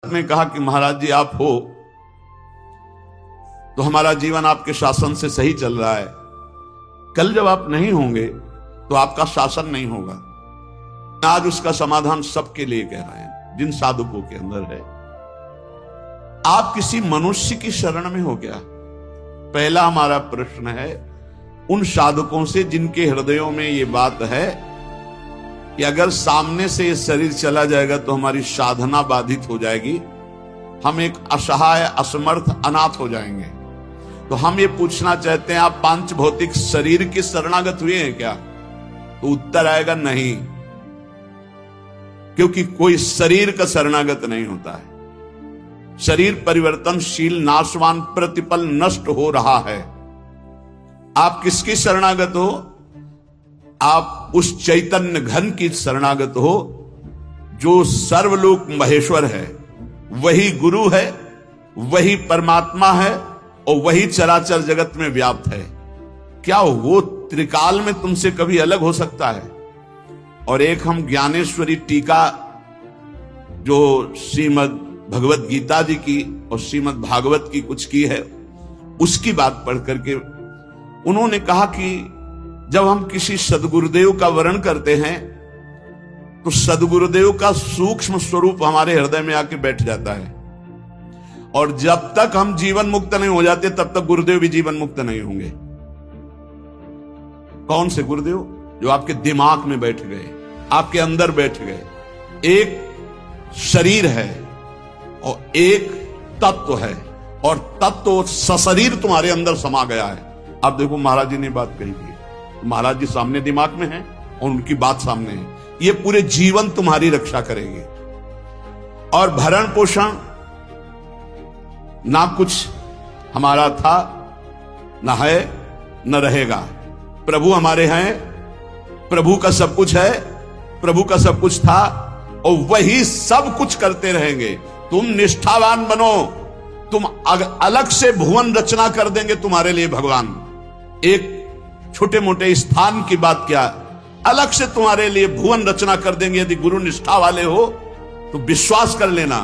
ने कहा कि महाराज जी आप हो तो हमारा जीवन आपके शासन से सही चल रहा है, कल जब आप नहीं होंगे तो आपका शासन नहीं होगा। आज उसका समाधान सबके लिए कह रहे हैं जिन साधुकों के अंदर है। आप किसी मनुष्य की शरण में हो क्या? पहला हमारा प्रश्न है उन साधकों से जिनके हृदयों में ये बात है कि अगर सामने से ये शरीर चला जाएगा तो हमारी साधना बाधित हो जाएगी, हम एक असहाय असमर्थ अनाथ हो जाएंगे। तो हम ये पूछना चाहते हैं आप पांच भौतिक शरीर के शरणागत हुए हैं क्या? तो उत्तर आएगा नहीं, क्योंकि कोई शरीर का शरणागत नहीं होता है। शरीर परिवर्तनशील, नाशवान, प्रतिपल नष्ट हो रहा है। आप किसकी शरणागत हो? आप उस चैतन्य घन की शरणागत हो जो सर्वलोक महेश्वर है, वही गुरु है, वही परमात्मा है और वही चराचर जगत में व्याप्त है। क्या वो त्रिकाल में तुमसे कभी अलग हो सकता है? और एक हम ज्ञानेश्वरी टीका जो श्रीमद् भगवत गीता जी की और श्रीमद् भागवत की कुछ की है, उसकी बात पढ़ करके उन्होंने कहा कि जब हम किसी सदगुरुदेव का वर्ण करते हैं तो सदगुरुदेव का सूक्ष्म स्वरूप हमारे हृदय में आके बैठ जाता है, और जब तक हम जीवन मुक्त नहीं हो जाते तब तक गुरुदेव भी जीवन मुक्त नहीं होंगे। कौन से गुरुदेव? जो आपके दिमाग में बैठ गए, आपके अंदर बैठ गए। एक शरीर है और एक तत्व है, और तत्व सशरीर तुम्हारे अंदर समा गया है। अब देखो महाराज जी ने बात कही थी, महाराज जी सामने दिमाग में है और उनकी बात सामने है। ये पूरे जीवन तुम्हारी रक्षा करेंगे। और भरण पोषण ना कुछ हमारा था, ना है, न रहेगा। प्रभु हमारे हैं, प्रभु का सब कुछ है, प्रभु का सब कुछ था और वही सब कुछ करते रहेंगे। तुम निष्ठावान बनो, तुम अलग से भुवन रचना कर देंगे तुम्हारे लिए भगवान। एक छोटे मोटे स्थान की बात क्या, अलग से तुम्हारे लिए भुवन रचना कर देंगे। यदि गुरु निष्ठा वाले हो तो विश्वास कर लेना,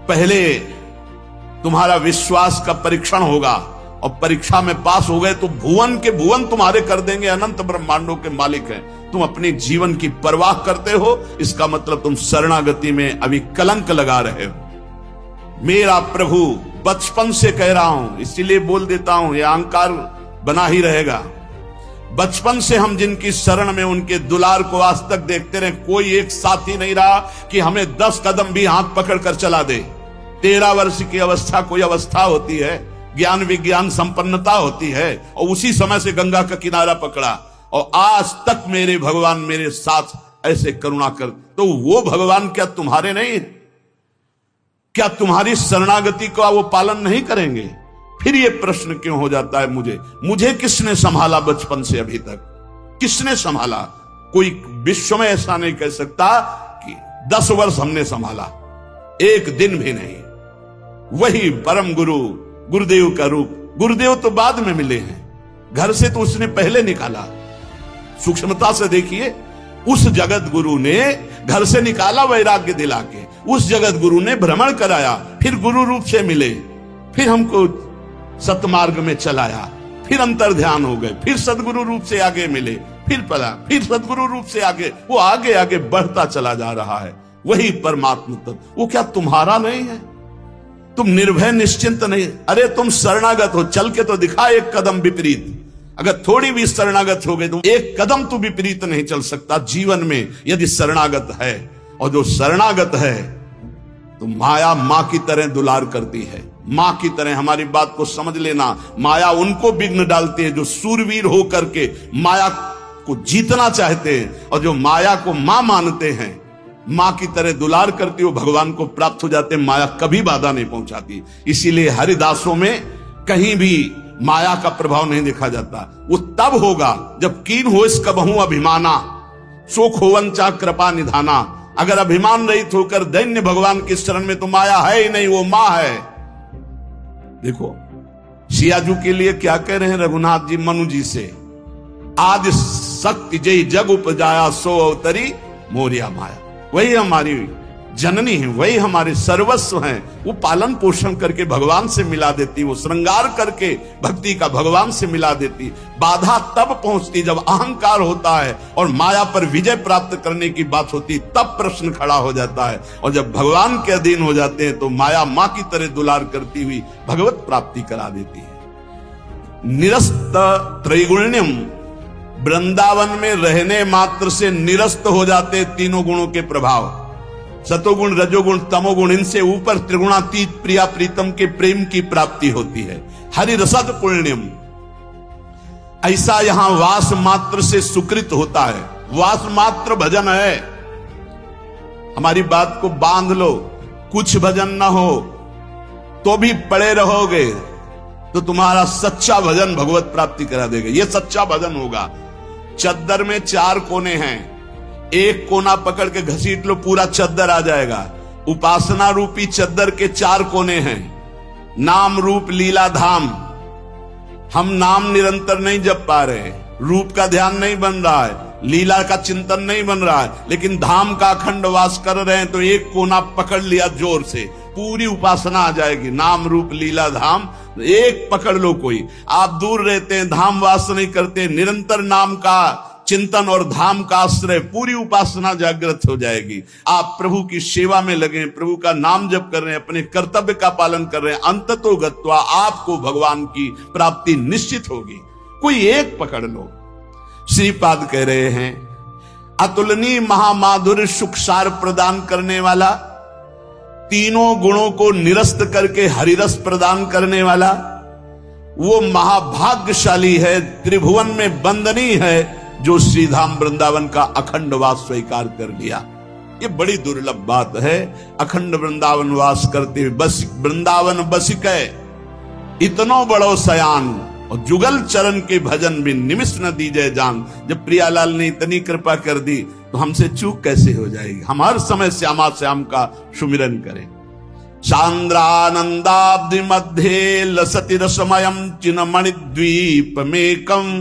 पहले तुम्हारा विश्वास का परीक्षण होगा और परीक्षा में पास हो गए तो भुवन के भुवन तुम्हारे कर देंगे। अनंत ब्रह्मांडों के मालिक हैं। तुम अपने जीवन की परवाह करते हो, इसका मतलब तुम शरणागति में अभी कलंक लगा रहे हो। मेरा प्रभु बचपन से कह रहा हूं, इसीलिए बोल देता हूं, यह अहंकार बना ही रहेगा। बचपन से हम जिनकी शरण में उनके दुलार को आज तक देखते रहे, कोई एक साथी नहीं रहा कि हमें 10 कदम भी हाथ पकड़ कर चला दे। 13 वर्ष की अवस्था कोई अवस्था होती है, ज्ञान विज्ञान संपन्नता होती है, और उसी समय से गंगा का किनारा पकड़ा और आज तक मेरे भगवान मेरे साथ ऐसे करुणा कर। तो वो भगवान क्या तुम्हारे नहीं है? क्या तुम्हारी शरणागति का वो पालन नहीं करेंगे? फिर ये प्रश्न क्यों हो जाता है मुझे किसने संभाला बचपन से अभी तक? किसने संभाला? कोई विश्व में ऐसा नहीं कह सकता कि 10 वर्ष हमने संभाला, एक दिन भी नहीं। वही परम गुरु गुरुदेव का रूप। गुरुदेव तो बाद में मिले हैं, घर से तो उसने पहले निकाला। सूक्ष्मता से देखिए, उस जगत गुरु ने घर से निकाला वैराग्य दिला के, उस जगत गुरु ने भ्रमण कराया, फिर गुरु रूप से मिले, फिर हमको सतमार्ग में चलाया, फिर अंतर ध्यान हो गए, फिर सदगुरु रूप से आगे मिले, फिर पला, फिर सदगुरु रूप से आगे, वो आगे आगे बढ़ता चला जा रहा है। वही परमात्मा तत्व। वो क्या तुम्हारा नहीं है? तुम निर्भय निश्चिंत नहीं? अरे तुम शरणागत हो, चल के तो दिखा एक कदम विपरीत। अगर थोड़ी भी शरणागत हो गए तो एक कदम तो विपरीत नहीं चल सकता जीवन में, यदि शरणागत है। और जो शरणागत है तो माया मां की तरह दुलार करती है, मां की तरह। हमारी बात को समझ लेना, माया उनको विघ्न डालती है जो सूरवीर हो करके माया को जीतना चाहते हैं, और जो माया को मां मानते हैं, मां की तरह दुलार करती हो, भगवान को प्राप्त हो जाते हैं। माया कभी बाधा नहीं पहुंचाती। इसीलिए हरिदासों में कहीं भी माया का प्रभाव नहीं देखा जाता। वो तब होगा जब कीन हो इसका बहु अभिमाना, शोक होवन चा कृपा निधाना। अगर अभिमान रहित होकर दैन्य भगवान की शरण में, तो माया है ही नहीं, वो मां है। देखो सियाजू के लिए क्या कह रहे हैं रघुनाथ जी मनु जी से, आदि शक्ति जय जग उपजाया सो अवतरी मोरिया माया। वही हमारी जननी है, वही हमारे सर्वस्व हैं। वो पालन पोषण करके भगवान से मिला देती, वो श्रृंगार करके भक्ति का भगवान से मिला देती। बाधा तब पहुंचती जब अहंकार होता है और माया पर विजय प्राप्त करने की बात होती, तब प्रश्न खड़ा हो जाता है। और जब भगवान के अधीन हो जाते हैं तो माया मां की तरह दुलार करती हुई भगवत प्राप्ति करा देती है। निरस्त त्रैगुण्यम, वृंदावन में रहने मात्र से निरस्त हो जाते तीनों गुणों के प्रभाव, सतोगुण रजोगुण तमोगुण, इनसे ऊपर त्रिगुणातीत प्रिया प्रीतम के प्रेम की प्राप्ति होती है। हरि रसद पुण्यम, ऐसा यहां वास मात्र से सुकृत होता है। वास मात्र भजन है, हमारी बात को बांध लो। कुछ भजन ना हो तो भी पड़े रहोगे तो तुम्हारा सच्चा भजन भगवत प्राप्ति करा देगा। यह सच्चा भजन होगा। चद्दर में 4 कोने हैं, एक कोना पकड़ के घसीट लो, पूरा चद्दर आ जाएगा। उपासना रूपी चद्दर के 4 कोने हैं, नाम रूप लीला धाम। हम नाम निरंतर नहीं जप पा रहे, रूप का ध्यान नहीं बन रहा है, लीला का चिंतन नहीं बन रहा है, लेकिन धाम का अखंड वास कर रहे हैं तो एक कोना पकड़ लिया जोर से, पूरी उपासना आ जाएगी। नाम रूप लीला धाम एक पकड़ लो। कोई आप दूर रहते हैं, धाम वास नहीं करते, निरंतर नाम का चिंतन और धाम का आश्रय, पूरी उपासना जागृत हो जाएगी। आप प्रभु की सेवा में लगे, प्रभु का नाम जप कर रहे हैं, अपने कर्तव्य का पालन कर रहे हैं, अंततो गत्वा आपको भगवान की प्राप्ति निश्चित होगी। कोई एक पकड़ लो। श्रीपाद कह रहे हैं, अतुलनीय महामाधुर्य सुख सार प्रदान करने वाला, तीनों गुणों को निरस्त करके हरिरस प्रदान करने वाला, वो महाभाग्यशाली है, त्रिभुवन में वंदनीय है, जो श्रीधाम वृंदावन का अखंड वास स्वीकार कर लिया। ये बड़ी दुर्लभ बात है। अखंड वृंदावन वास करते हुए बस वृंदावन बसिकै इतनो बड़ो सयान, और जुगल चरण के भजन भी निमिष न दीजे जान। जब प्रियालाल ने इतनी कृपा कर दी तो हमसे चूक कैसे हो जाएगी। हम हर समय श्यामा श्याम का सुमिरन करें। सांद्रानंदाब्धि मध्य लसति रसमयम चिन्मणि द्वीप मेकम।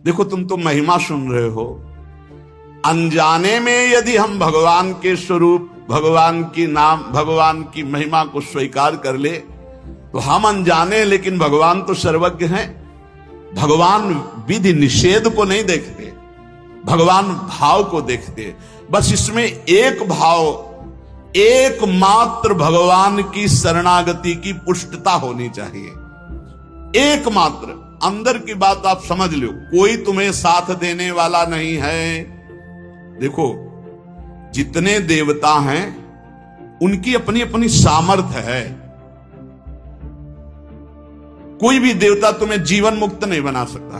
देखो तुम तो महिमा सुन रहे हो, अनजाने में यदि हम भगवान के स्वरूप, भगवान की नाम, भगवान की महिमा को स्वीकार कर ले तो हम अनजाने, लेकिन भगवान तो सर्वज्ञ हैं। भगवान विधि निषेध को नहीं देखते, भगवान भाव को देखते। बस इसमें एक भाव, एकमात्र भगवान की शरणागति की पुष्टता होनी चाहिए। एकमात्र अंदर की बात आप समझ लो, कोई तुम्हें साथ देने वाला नहीं है। देखो जितने देवता हैं उनकी अपनी अपनी सामर्थ्य है। कोई भी देवता तुम्हें जीवन मुक्त नहीं बना सकता,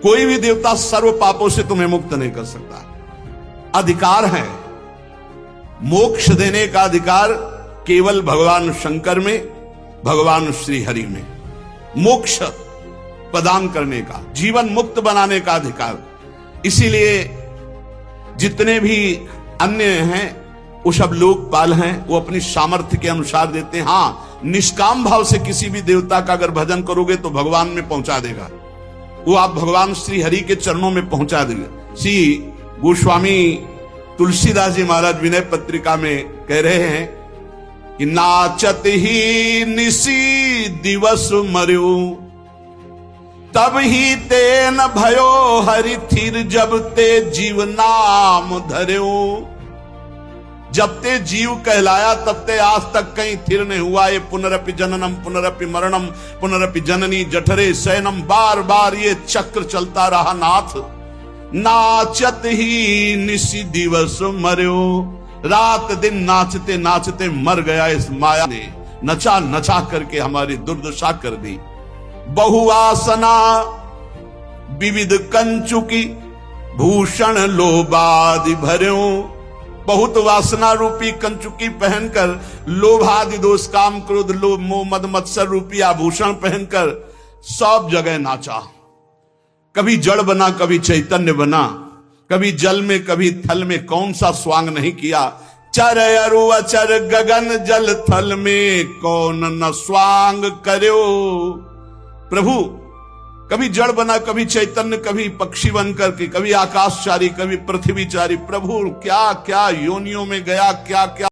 कोई भी देवता सर्व पापों से तुम्हें मुक्त नहीं कर सकता। अधिकार है, मोक्ष देने का अधिकार केवल भगवान शंकर में, भगवान श्री हरि में। मोक्ष प्रदान करने का, जीवन मुक्त बनाने का अधिकार। इसीलिए जितने भी अन्य हैं वो सब लोकपाल हैं, वो अपनी सामर्थ्य के अनुसार देते हैं। हाँ, निष्काम भाव से किसी भी देवता का अगर भजन करोगे तो भगवान में पहुंचा देगा, वो आप भगवान श्री हरि के चरणों में पहुंचा देगा। श्री गोस्वामी तुलसीदास जी महाराज विनय पत्रिका में कह रहे हैं कि नाचत ही निसी दिवस मर्यो, तब ही ते न भयो हरि थिर, जब ते जीव नाम धर्यो। जब ते जीव कहलाया तब ते आज तक कहीं थिर नहीं हुआ। ये पुनरपि जननम पुनरपि मरणम पुनरपि जननी जठरे शयनम, बार बार ये चक्र चलता रहा नाथ। नाचत ही निसी दिवस मर्यो, रात दिन नाचते नाचते मर गया इस माया ने, नचा नचा करके हमारी दुर्दशा कर दी। बहुवासना विविध कंचुकी, भूषण लोभादि भर्यो। बहुत वासना रूपी कंचुकी पहनकर, लोभादि दोष काम क्रोध लोभ मोह मद मत्सर रूपी आभूषण पहनकर सब जगह नाचा। कभी जड़ बना, कभी चैतन्य बना, कभी जल में कभी थल में, कौन सा स्वांग नहीं किया। चर अरु अचर गगन जल थल में, कौन न स्वांग कर्यो। प्रभु कभी जड़ बना, कभी चैतन्य, कभी पक्षी बनकर के, कभी आकाशचारी, कभी पृथ्वीचारी। प्रभु क्या क्या योनियों में गया, क्या क्या